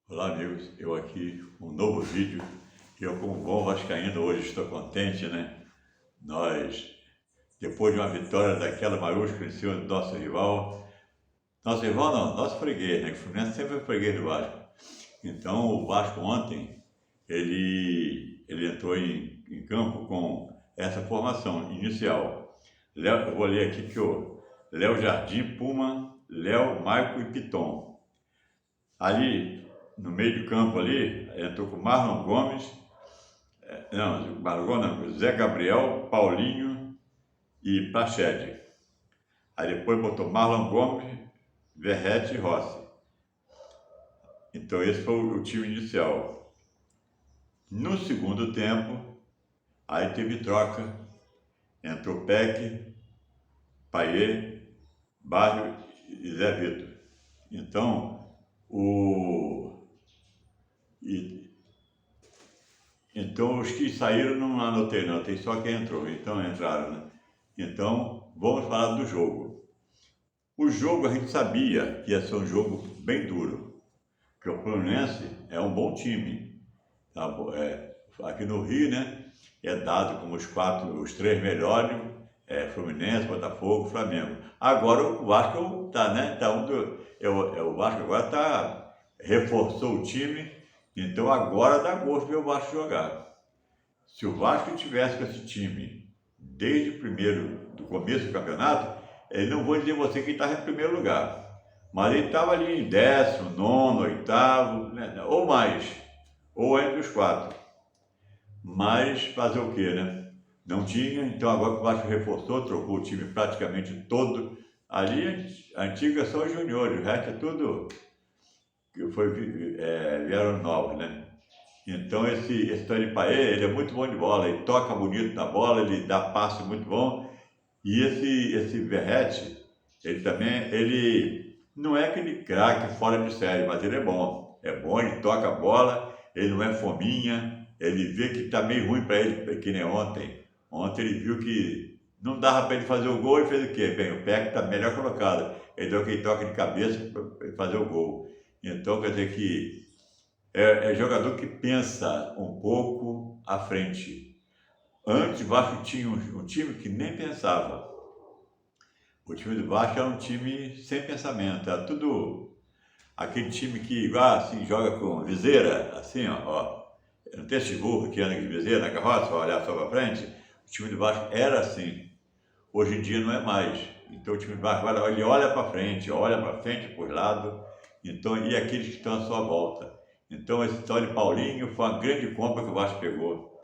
Olá amigos, eu aqui com um novo vídeo. Eu como bom vascaíno hoje estou contente, né? Nós, depois de uma vitória daquela maiúscula em cima do nosso rival não, nosso freguês, né? Que o Fluminense sempre foi freguês do Vasco. Então o Vasco ontem, ele entrou em campo com essa formação inicial. Eu vou ler aqui que o Léo Jardim, Puma, Léo, Maico e Piton. Ali, no meio do campo ali, entrou com Marlon Gomes, Marlon Gomes não, Zé Gabriel, Paulinho e Praxedes. Aí depois botou Marlon Gomes, Verrete e Rossi. Então esse foi o time inicial. No segundo tempo, aí teve troca, entrou Peck, Payet, Barrio e Zé Vitor. Então, Então, os que saíram não anotei não, tem só quem entrou, então entraram, né? Então, vamos falar do jogo. O jogo a gente sabia que ia ser um jogo bem duro, porque o Fluminense é um bom time. Tá? Aqui no Rio, né, é dado como os três melhores, Fluminense, Botafogo, Flamengo. Agora o Vasco tá, né, o Vasco agora reforçou o time, então agora dá gosto de ver o Vasco jogar. Se o Vasco tivesse com esse time desde do começo do campeonato, ele não vou dizer você que estava em primeiro lugar, mas ele estava ali em 10º, 9º, 8º, né, ou mais, ou entre os quatro. Mas fazer o que, né? Não tinha, então agora que o Vasco reforçou, trocou o time praticamente todo. Ali a antiga são os juniores, o resto é tudo que vieram novos, né? Então esse Tony Payet, ele é muito bom de bola, ele toca bonito na bola, ele dá passe muito bom. E esse Verrete, ele não é aquele craque fora de série, mas ele é bom. É bom, ele toca a bola, ele não é fominha, ele vê que está meio ruim para ele, que nem ontem. Ontem ele viu que não dava para ele fazer o gol e fez o quê? Bem, o Peck está melhor colocado. Ele deu aquele toque de cabeça para fazer o gol. Então quer dizer que é jogador que pensa um pouco à frente. Antes, o Vasco tinha um time que nem pensava. O time do Vasco era um time sem pensamento. Era tudo aquele time que assim, joga com viseira, assim, ó. Não tem esse burro que anda de viseira na carroça, para olhar só para frente. O time do Vasco era assim. Hoje em dia não é mais. Então o time do Vasco ele olha para frente para os lados. Então, e aqueles que estão à sua volta. Então esse tal de Paulinho foi uma grande compra que o Vasco pegou.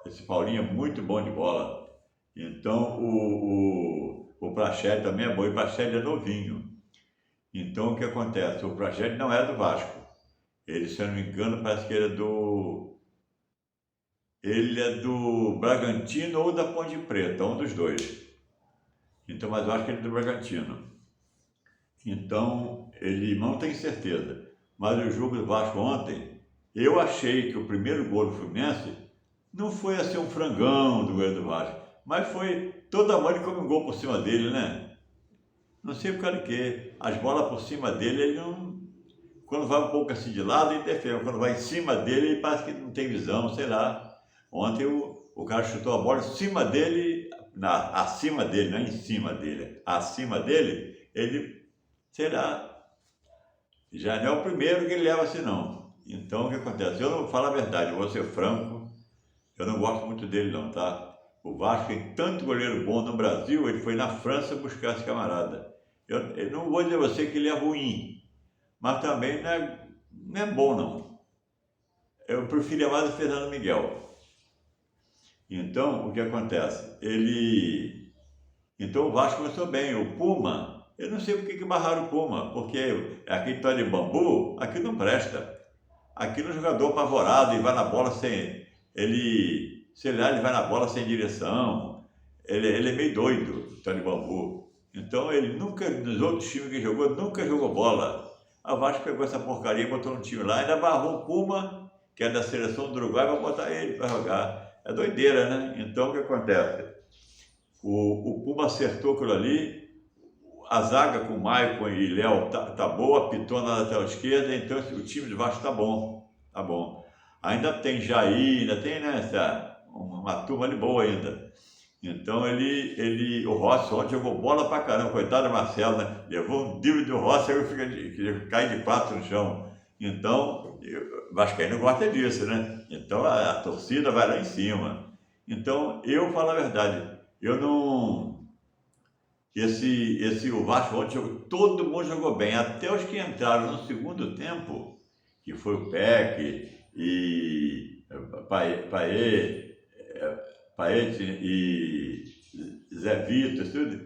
Esse Paulinho é muito bom de bola. Então o Praxedes também é bom. E o Praxedes é novinho. Então o que acontece? O Praxedes não é do Vasco. Ele, se eu não me engano, parece que ele é do Bragantino ou da Ponte Preta, um dos dois. Então, mas eu acho que ele é do Bragantino. Então, ele não tem certeza. Mas o jogo do Vasco ontem, eu achei que o primeiro gol do Fluminense não foi assim um frangão do goleiro do Vasco, mas foi toda a mão ele come um gol por cima dele, né? Não sei por causa de quê. As bolas por cima dele, ele não. Quando vai um pouco assim de lado, ele defende. Quando vai em cima dele, ele parece que não tem visão, sei lá. Ontem o cara chutou a bola em cima dele, acima dele, não é em cima dele, acima dele, ele, sei lá, já não é o primeiro que ele leva assim não. Então o que acontece? Eu não vou falar a verdade, eu vou ser franco, eu não gosto muito dele não, tá? O Vasco tem tanto goleiro bom no Brasil, ele foi na França buscar esse camarada. Eu não vou dizer a você que ele é ruim, mas também não é bom não. Eu preferia mais o Fernando Miguel. Então, o que acontece? Então o Vasco começou bem. O Puma, eu não sei por que barraram o Puma, porque aquele tal de bambu, aqui não presta. Aqui no jogador apavorado e vai na bola sem... sei lá, ele vai na bola sem direção. Ele é meio doido, o tal de bambu. Então ele nunca, nos outros times que jogou, nunca jogou bola. A Vasco pegou essa porcaria, botou no time lá, ainda barrou o Puma, que é da seleção do Uruguai, vai botar ele para jogar. É doideira, né? Então o que acontece? O Puma acertou aquilo ali, a zaga com Maicon e Léo tá boa, Piton na lateral esquerda, então o time de Vasco tá bom, tá bom. Ainda tem Jair, ainda tem, né, uma turma ali boa ainda. Então o Rossi ontem jogou bola pra caramba, coitado do Marcelo, né? Levou um drible do Rossi, aí cai de quatro no chão. Então, o Vascaíno gosta disso, né? Então a torcida vai lá em cima. Então, eu falo a verdade, eu não. O Vasco ontem jogou, todo mundo jogou bem, até os que entraram no segundo tempo, que foi o Peck e Paete e Zé Vitor, tudo.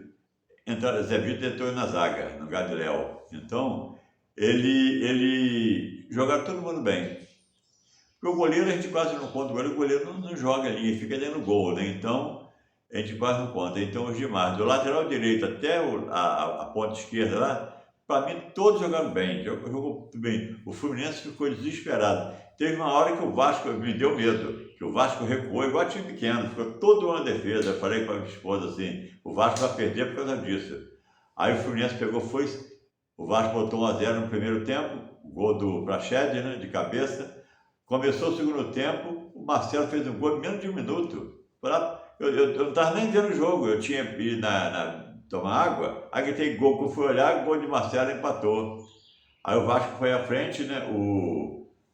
Zé Vitor entrou na zaga, no lugar de Léo. Então, ele jogaram todo mundo bem. Porque o goleiro a gente quase não conta, o goleiro não joga ali, ele fica dentro do gol, né? Então, a gente quase não conta. Então, os demais, do lateral direito até a ponta esquerda lá, para mim, todos jogaram bem, jogou bem. O Fluminense ficou desesperado. Teve uma hora que o Vasco me deu medo, que o Vasco recuou igual time pequeno, ficou todo uma defesa. Eu falei com a minha esposa assim, o Vasco vai perder por causa disso. Aí o Fluminense pegou, o Vasco botou 1-0 no primeiro tempo, gol do Praxedes, né, de cabeça. Começou o segundo tempo, o Marcelo fez um gol em menos de um minuto. Eu não estava nem vendo o jogo, eu tinha ido tomar água, aí gritei gol, quando fui olhar, gol de Marcelo empatou. Aí o Vasco foi à frente, né?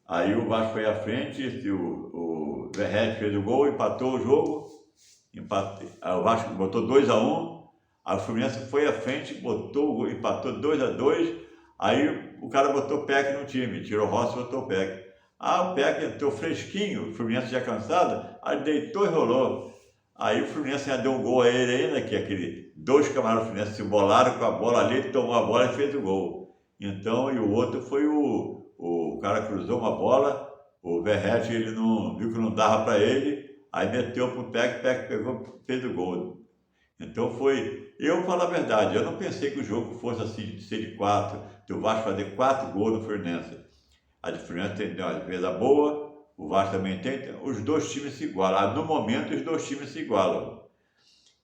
Aí o Vasco foi à frente, o Verratti fez o gol, empatou o jogo, aí o Vasco botou 2-1, aí o Fluminense foi à frente, botou o gol, empatou 2-2, aí o cara botou o Peck no time, tirou o Rossi e botou o Peck. O Peck entrou fresquinho, o Fluminense já cansado, aí deitou e rolou. Aí o Fluminense já deu um gol a ele ainda, que dois camaradas do Fluminense se bolaram com a bola ali, ele tomou a bola e fez o gol. Então, e o outro foi o cara cruzou uma bola, o Verratti, ele não viu que não dava para ele, aí meteu pro Peck, pegou, fez o gol. Então eu falo a verdade, eu não pensei que o jogo fosse assim, de ser de 4, que o Vasco fazer 4 gols no Fluminense. A diferença tem uma defesa boa, o Vasco também tem, os dois times se igualam. No momento, os dois times se igualam.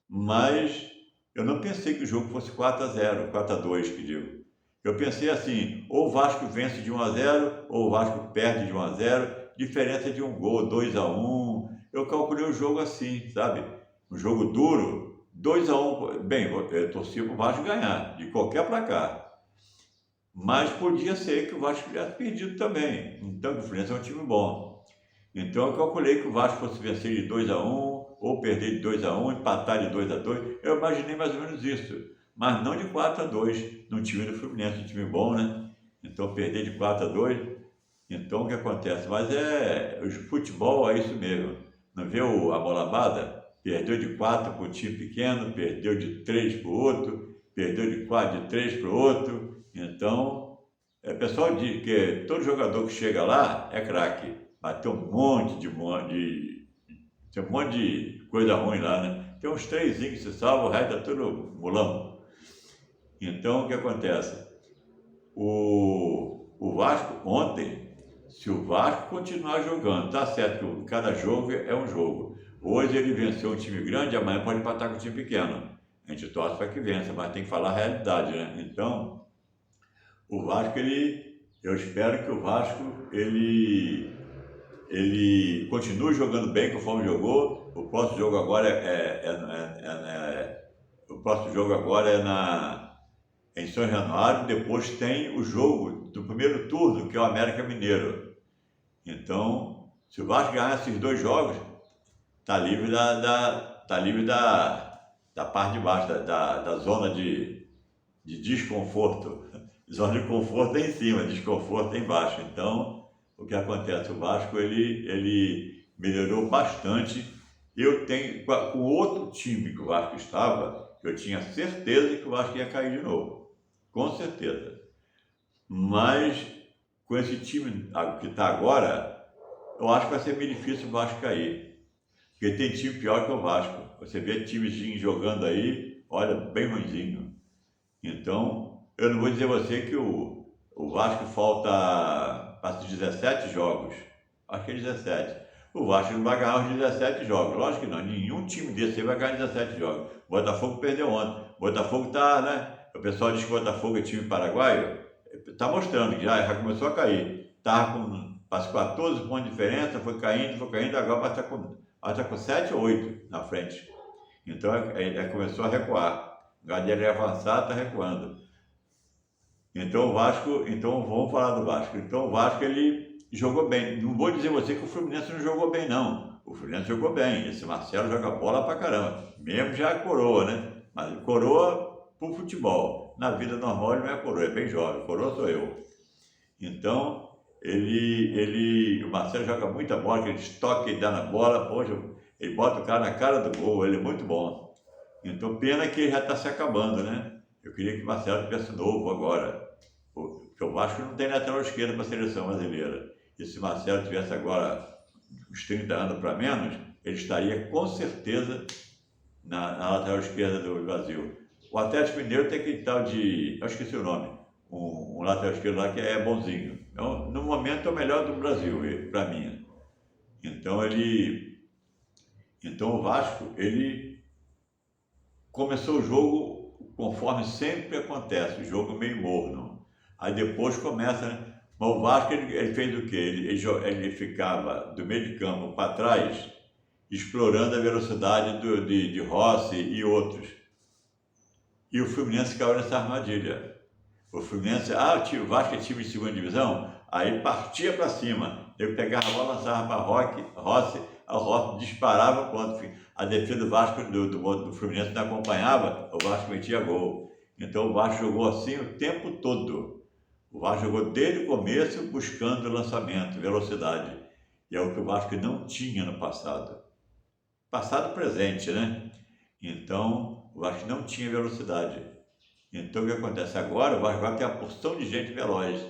Mas eu não pensei que o jogo fosse 4-0, 4-2, que digo. Eu pensei assim, ou o Vasco vence de 1-0, ou o Vasco perde de 1-0, diferença de um gol, 2-1. Eu calculei o jogo assim, sabe? Um jogo duro, 2-1. Bem, eu torci para o Vasco ganhar, de qualquer placar. Mas podia ser que o Vasco tivesse perdido também. Então, o Fluminense é um time bom. Então, eu calculei que o Vasco fosse vencer de 2-1, ou perder de 2-1, empatar de 2-2. Eu imaginei mais ou menos isso. Mas não de 4-2, num time do Fluminense, um time bom, né? Então, perder de 4-2. Então, o que acontece? Mas o futebol é isso mesmo. Não vê a bolabada? Perdeu de 4 para um time pequeno, perdeu de 3 para o outro, perdeu de 4, de 3 para o outro. Então, o pessoal diz que todo jogador que chega lá é craque, mas tem um monte de coisa ruim lá, né? Tem uns 3 que se salvam, o resto é tudo mulão. Então, o que acontece? O Vasco ontem, se o Vasco continuar jogando, tá certo que cada jogo é um jogo. Hoje ele venceu um time grande, amanhã pode empatar com um time pequeno. A gente torce para que vença, mas tem que falar a realidade, né? Então, o Vasco, eu espero que o Vasco, ele continue jogando bem conforme jogou. O próximo jogo agora é em São Januário. Depois tem o jogo do primeiro turno, que é o América Mineiro. Então, se o Vasco ganhar esses 2 jogos, está livre da parte de baixo, da zona de desconforto. Zona de conforto é em cima, desconforto é embaixo. Então, o que acontece? O Vasco, ele melhorou bastante. Eu tenho, com outro time que o Vasco estava, eu tinha certeza que o Vasco ia cair de novo. Com certeza. Mas, com esse time que está agora, eu acho que vai ser meio difícil o Vasco cair. Porque tem time pior que o Vasco. Você vê times jogando aí, olha, bem ruimzinho. Então, eu não vou dizer a você que o Vasco falta 17 jogos. Acho que é 17. O Vasco não vai ganhar os 17 jogos. Lógico que não. Nenhum time desse aí vai ganhar 17 jogos. O Botafogo perdeu ontem. O Botafogo está, né? O pessoal diz que o Botafogo é time paraguaio, está mostrando que já começou a cair. Estava com quase 14 pontos de diferença, foi caindo, agora vai estar com 7 ou 8 na frente. Então começou a recuar. O Gadelha ia avançar, está recuando. Então o Vasco, então vamos falar do Vasco. Então o Vasco ele jogou bem. Não vou dizer você que o Fluminense não jogou bem, não. O Fluminense jogou bem. Esse Marcelo joga bola pra caramba. Mesmo já é coroa, né? Mas coroa pro futebol. Na vida normal ele não é coroa, é bem jovem. Coroa sou eu. Então, o Marcelo joga muita bola, aquele toque ele dá na bola, poxa, ele bota o cara na cara do gol, ele é muito bom. Então, pena que ele já está se acabando, né? Eu queria que o Marcelo tivesse novo agora, porque o Vasco não tem lateral esquerdo para a seleção brasileira. E se o Marcelo tivesse agora uns 30 anos para menos, ele estaria com certeza na lateral esquerda do Brasil. O Atlético Mineiro tem aquele tal de, eu esqueci o nome, um lateral esquerdo lá que é bonzinho. Então, no momento é o melhor do Brasil, para mim. Então o Vasco, ele começou o jogo conforme sempre acontece, o jogo meio morno. Aí depois começa, né? Mas o Vasco ele fez o quê? Ele ficava do meio de campo para trás, explorando a velocidade de Rossi e outros. E o Fluminense caiu nessa armadilha. O Fluminense, o Vasco é time de segunda divisão, aí partia para cima. Ele pegava a bola, lançava para Rossi, o Rossi disparava quando a defesa do Vasco, do Fluminense não acompanhava, o Vasco metia gol. Então o Vasco jogou assim o tempo todo. O Vasco jogou desde o começo buscando lançamento, velocidade. E é o que o Vasco não tinha no passado. Passado presente, né? Então o Vasco não tinha velocidade. Então o que acontece agora? O Vasco vai ter uma porção de gente veloz.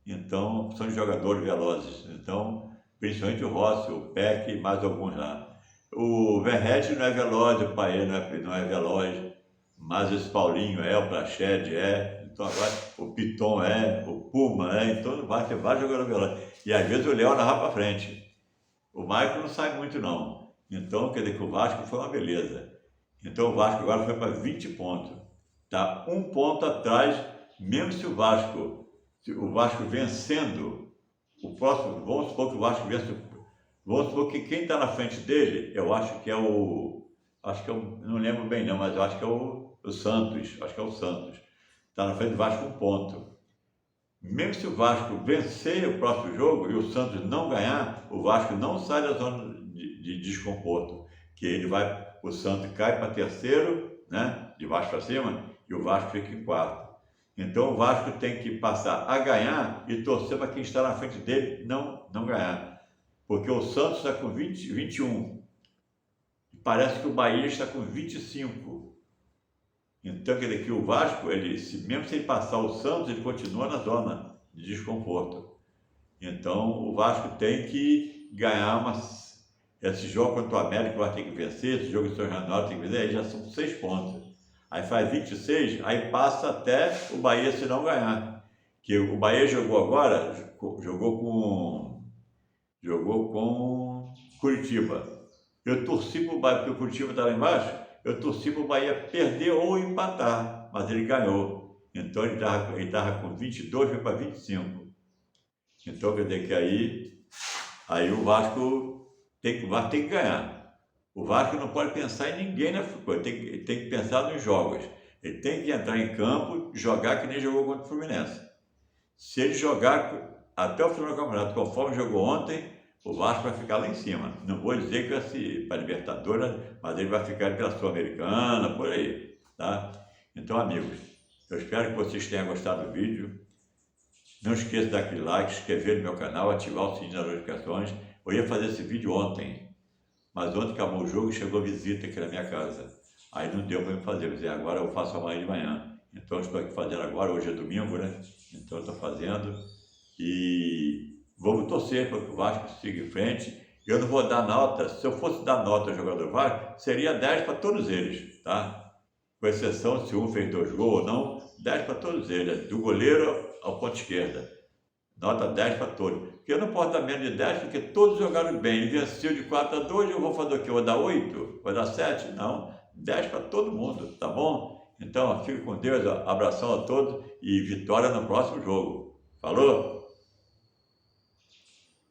Então, uma porção de jogadores velozes. Então, principalmente o Rossi, o Peck e mais alguns lá. O Verratti não é veloz, o Paê não é veloz, mas esse Paulinho o Prached então agora o Piton o Puma então vai ter vários jogadores velozes. E às vezes o Léo narra para frente. O Michael não sai muito não. Então, quer dizer que o Vasco foi uma beleza. Então o Vasco agora foi para 20 pontos. Está um ponto atrás, mesmo se o Vasco vencendo, o próximo, vamos supor que o Vasco vence, vamos supor que quem está na frente dele, eu acho que não lembro bem não, mas eu acho que é o Santos, está na frente do Vasco um ponto. Mesmo se o Vasco vencer o próximo jogo e o Santos não ganhar, o Vasco não sai da zona de desconforto, que o Santos cai para terceiro, né, de baixo para cima, e o Vasco fica em quarto. Então o Vasco tem que passar a ganhar e torcer para quem está na frente dele não ganhar. Porque o Santos está com 21. E parece que o Bahia está com 25. Então quer dizer que o Vasco, mesmo se ele passar o Santos, ele continua na zona de desconforto. Então o Vasco tem que ganhar esse jogo contra o América, vai ter que vencer, esse jogo em São Januário tem que vencer, aí já são 6 pontos. Aí faz 26, aí passa até o Bahia se não ganhar. Que o Bahia jogou agora, jogou com Curitiba. Eu torci para o Bahia, porque o Curitiba está lá embaixo, eu torci para o Bahia perder ou empatar, mas ele ganhou. Então ele estava com 22, foi para 25. Então quer dizer que aí o Vasco tem que ganhar. O Vasco não pode pensar em ninguém na coisa, ele tem que pensar nos jogos. Ele tem que entrar em campo, jogar que nem jogou contra o Fluminense. Se ele jogar até o final do campeonato, conforme jogou ontem, o Vasco vai ficar lá em cima. Não vou dizer que vai ser para a Libertadores, mas ele vai ficar pela Sul-Americana, por aí. Tá? Então, amigos, eu espero que vocês tenham gostado do vídeo. Não esqueça de dar aquele like, se inscrever no meu canal, ativar o sininho das notificações. Eu ia fazer esse vídeo ontem. Mas ontem acabou o jogo e chegou visita aqui na minha casa. Aí não deu para eu fazer. Agora eu faço amanhã de manhã. Então eu estou aqui fazendo agora, hoje é domingo, né? Então eu estou fazendo. E vamos torcer para que o Vasco siga em frente. Eu não vou dar nota, se eu fosse dar nota ao jogador Vasco, seria 10 para todos eles, tá? Com exceção se um fez 2 gols ou não, 10 para todos eles, do goleiro ao ponto esquerda. Nota 10 para todos. Porque eu não posso dar menos de 10, porque todos jogaram bem. Ele venceu de 4-2, eu vou fazer o quê? Vou dar 8? Vou dar 7? Não. 10 para todo mundo, tá bom? Então, fica com Deus, abração a todos e vitória no próximo jogo. Falou?